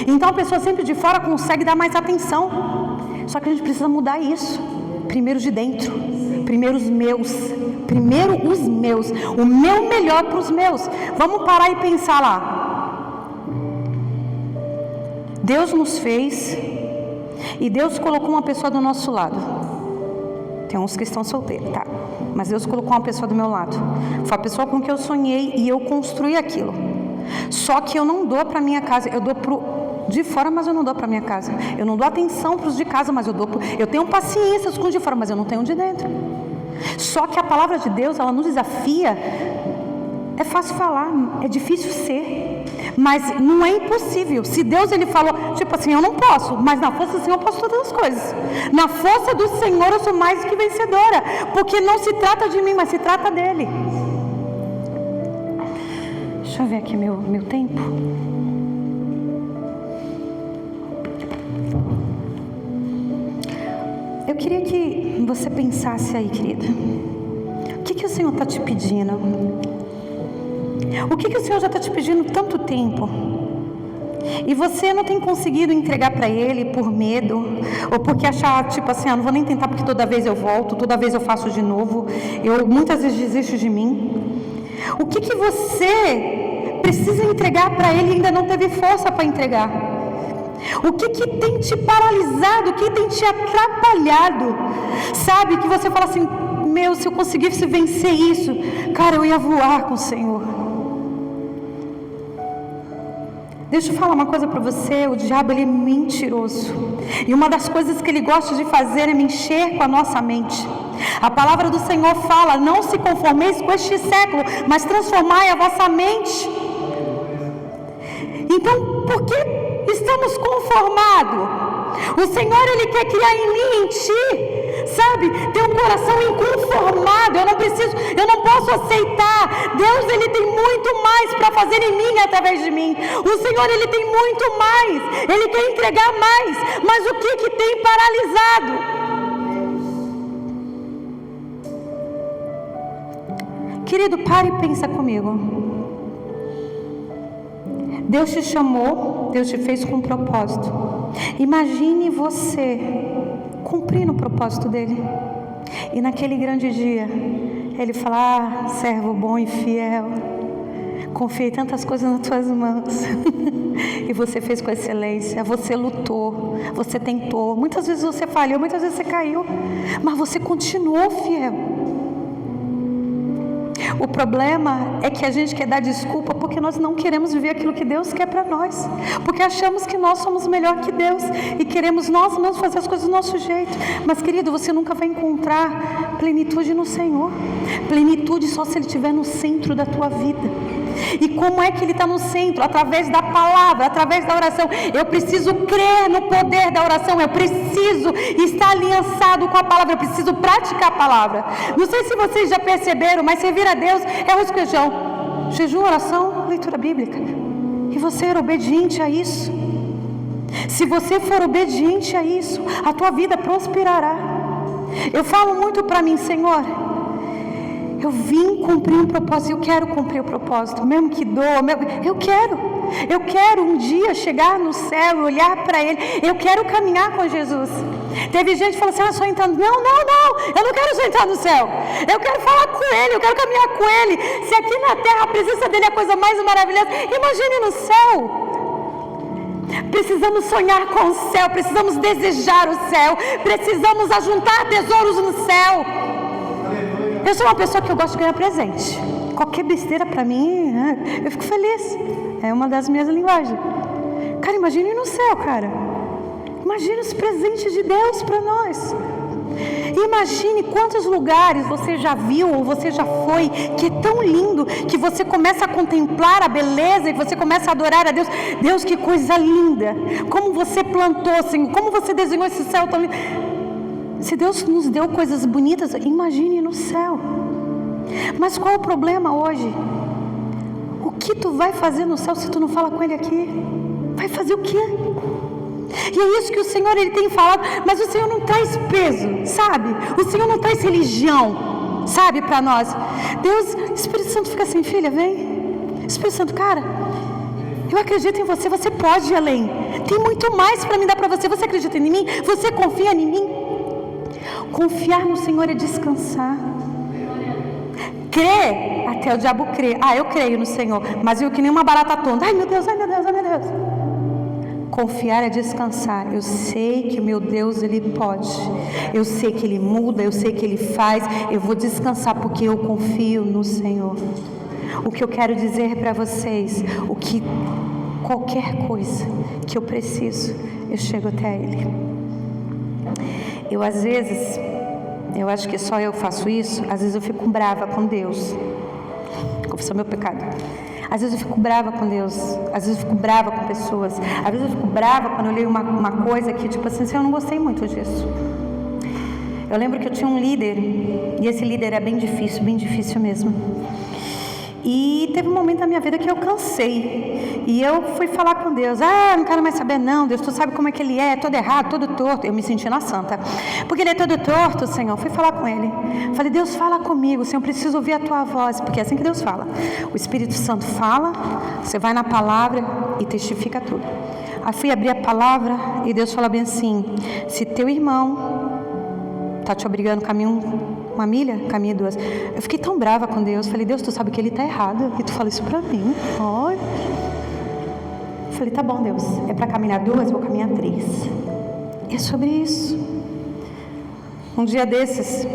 Então a pessoa sempre de fora consegue dar mais atenção. Só que a gente precisa mudar isso. Primeiro de dentro, primeiro os meus, o meu melhor para os meus. Vamos parar e pensar lá. Deus nos fez e Deus colocou uma pessoa do nosso lado. Tem uns que estão solteiros, tá? Mas Deus colocou uma pessoa do meu lado. Foi a pessoa com que eu sonhei e eu construí aquilo. Só que eu não dou para minha casa, eu dou pro de fora, mas eu não dou para minha casa. Eu não dou atenção para os de casa, mas eu dou eu tenho paciência com os de fora, mas eu não tenho de dentro. Só que a palavra de Deus, ela nos desafia. É fácil falar, é difícil ser, mas não é impossível. Se Deus, ele falou, tipo assim, eu não posso, mas na força do Senhor eu posso todas as coisas. Na força do Senhor eu sou mais do que vencedora, porque não se trata de mim, mas se trata dele. Deixa eu ver aqui meu tempo. Eu queria que você pensasse aí, querida. O que o Senhor está te pedindo? O que o Senhor já está te pedindo tanto tempo? E você não tem conseguido entregar para Ele por medo? Ou porque achar, tipo assim, não vou nem tentar porque toda vez eu volto, toda vez eu faço de novo. Eu muitas vezes desisto de mim. O que você precisa entregar para Ele e ainda não teve força para entregar? O que tem te paralisado? O que tem te atrapalhado? Sabe, que você fala assim, meu, se eu conseguisse vencer isso, cara, eu ia voar com o Senhor. Deixa eu falar uma coisa para você, o diabo, ele é mentiroso. E uma das coisas que ele gosta de fazer é me encher com a nossa mente. A palavra do Senhor fala, não se conformeis com este século, mas transformai a vossa mente. Então, por que estamos conformados? O Senhor, Ele quer criar em mim e em ti, sabe? Ter um coração inconformado. Eu não posso aceitar. Deus, Ele tem muito mais para fazer em mim, através de mim. O Senhor, Ele tem muito mais. Ele quer entregar mais. Mas o que tem paralisado? Querido, pare e pensa comigo. Deus te chamou, Deus te fez com um propósito. Imagine você cumprindo o propósito dele. E naquele grande dia, ele fala, servo bom e fiel, confiei tantas coisas nas tuas mãos. E você fez com excelência, você lutou, você tentou. Muitas vezes você falhou, muitas vezes você caiu, mas você continuou fiel. O problema é que a gente quer dar desculpa porque nós não queremos viver aquilo que Deus quer para nós, porque achamos que nós somos melhor que Deus e queremos nós mesmos fazer as coisas do nosso jeito. Mas, querido, você nunca vai encontrar plenitude no Senhor. Plenitude só se Ele estiver no centro da tua vida. E como é que Ele está no centro? Através da palavra, através da oração. Eu preciso crer no poder da oração, eu preciso estar aliançado com a palavra, eu preciso praticar a palavra. Não sei se vocês já perceberam, mas servir a Deus é arroz e feijão, jejum, oração, leitura bíblica. E você era obediente a isso. Se você for obediente a isso, a tua vida prosperará. Eu falo muito para mim, Senhor, eu vim cumprir um propósito, eu quero cumprir o propósito, mesmo que doa, eu quero um dia chegar no céu e olhar para Ele, eu quero caminhar com Jesus. Teve gente que falou assim, só entrando, não, eu não quero só entrar no céu, eu quero falar com Ele, eu quero caminhar com Ele. Se aqui na terra a presença dEle é a coisa mais maravilhosa, imagine no céu. Precisamos sonhar com o céu, precisamos desejar o céu, precisamos ajuntar tesouros no céu. Eu sou uma pessoa que eu gosto de ganhar presente. Qualquer besteira para mim, eu fico feliz. É uma das minhas linguagens. Cara, imagine no céu, cara. Imagine os presentes de Deus para nós. Imagine quantos lugares você já viu ou você já foi, que é tão lindo, que você começa a contemplar a beleza e você começa a adorar a Deus. Deus, que coisa linda. Como você plantou, Senhor, como você desenhou esse céu tão lindo. Se Deus nos deu coisas bonitas, imagine no céu. Mas qual é o problema hoje? O que tu vai fazer no céu se tu não fala com Ele aqui? Vai fazer o quê? E é isso que o Senhor, Ele tem falado. Mas o Senhor não traz peso, sabe? O Senhor não traz religião, sabe, para nós. Deus, Espírito Santo fica assim, filha, vem. Espírito Santo, cara, eu acredito em você, você pode ir além. Tem muito mais para me dar para você. Você acredita em mim? Você confia em mim? Confiar no Senhor é descansar. Crer, até o diabo crê. Eu creio no Senhor, mas eu que nem uma barata tonta. Ai meu Deus. Confiar é descansar. Eu sei que o meu Deus, Ele pode. Eu sei que Ele muda, eu sei que Ele faz. Eu vou descansar porque eu confio no Senhor. O que eu quero dizer para vocês, qualquer coisa que eu preciso, eu chego até Ele. Eu às vezes, eu acho que só eu faço isso, às vezes eu fico brava com Deus. Confessar meu pecado. Às vezes eu fico brava com Deus, às vezes eu fico brava com pessoas, às vezes eu fico brava quando eu leio uma coisa que, tipo assim, eu não gostei muito disso. Eu lembro que eu tinha um líder, e esse líder é bem difícil mesmo. E teve um momento da minha vida que eu cansei, e eu fui falar com Deus, não quero mais saber não, Deus, tu sabe como é que Ele é, todo errado, todo torto. Eu me senti na santa, porque Ele é todo torto, Senhor. Fui falar com Ele, falei, Deus, fala comigo, Senhor, eu preciso ouvir a Tua voz, porque é assim que Deus fala. O Espírito Santo fala, você vai na palavra e testifica tudo. Aí fui abrir a palavra, e Deus fala bem assim, se teu irmão está te obrigando a caminhar uma milha, caminhe 2. Eu fiquei tão brava com Deus. Falei, Deus, tu sabe que Ele está errado. E tu fala isso para mim. Olha. Falei, tá bom, Deus. É para caminhar 2, vou caminhar 3. E é sobre isso. Um dia desses,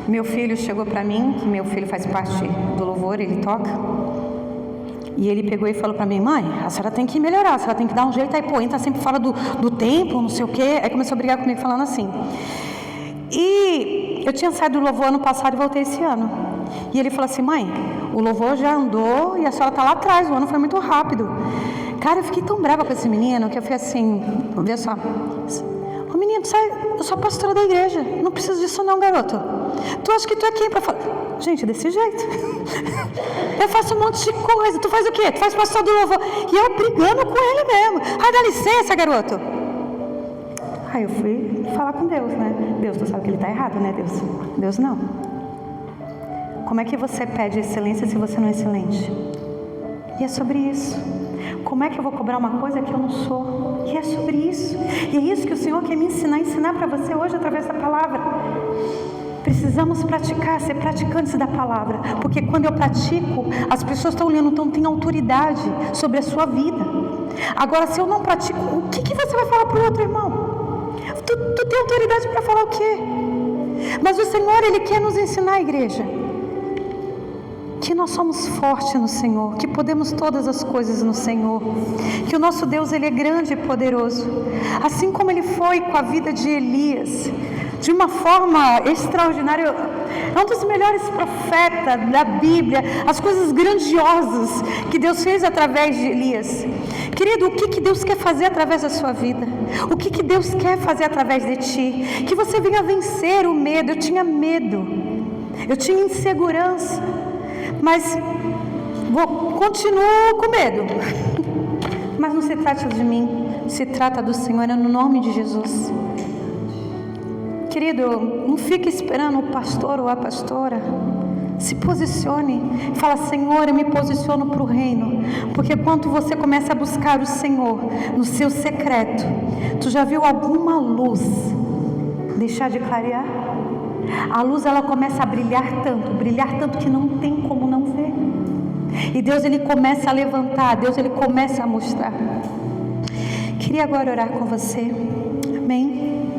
meu filho chegou para mim, que meu filho faz parte do louvor, ele toca. E ele pegou e falou para mim, mãe, a senhora tem que melhorar, a senhora tem que dar um jeito. Aí, pô, entra sempre fala do tempo, não sei o quê. Aí começou a brigar comigo falando assim. E eu tinha saído do louvor ano passado e voltei esse ano. E ele falou assim, mãe, o louvor já andou e a senhora está lá atrás, o ano foi muito rápido. Cara, eu fiquei tão brava com esse menino que eu fui assim, vê só. Ô menino, eu sou pastora da igreja, não preciso disso não, garoto. Tu acha que tu é quem para falar? Gente, desse jeito. Eu faço um monte de coisa, tu faz o quê? Tu faz pastor do louvor. E eu brigando com ele mesmo. Dá licença, garoto. Aí eu fui falar com Deus, né? Deus, tu sabe que Ele está errado, né, Deus? Deus, não. Como é que você pede excelência se você não é excelente? E é sobre isso. Como é que eu vou cobrar uma coisa que eu não sou? E é sobre isso. E é isso que o Senhor quer me ensinar para você hoje através da palavra. Precisamos praticar, ser praticantes da palavra. Porque quando eu pratico, as pessoas estão olhando, então tem autoridade sobre a sua vida. Agora, se eu não pratico, o que você vai falar para o outro irmão? Tu tem autoridade para falar o quê? Mas o Senhor, Ele quer nos ensinar, igreja, que nós somos fortes no Senhor, que podemos todas as coisas no Senhor, que o nosso Deus, Ele é grande e poderoso, assim como Ele foi com a vida de Elias, de uma forma extraordinária. É um dos melhores profetas da Bíblia, as coisas grandiosas que Deus fez através de Elias. Querido, o que Deus quer fazer através da sua vida? O que Deus quer fazer através de ti? Que você venha vencer o medo. Eu tinha medo, eu tinha insegurança, mas continuo com medo. Mas não se trata de mim, se trata do Senhor, é no nome de Jesus. Querido, não fique esperando o pastor ou a pastora. Se posicione, fala, Senhor, eu me posiciono para o reino. Porque quando você começa a buscar o Senhor no seu secreto, tu já viu alguma luz deixar de clarear? A luz, ela começa a brilhar tanto que não tem como não ver. E Deus, Ele começa a levantar, Deus, Ele começa a mostrar. Queria agora orar com você, amém?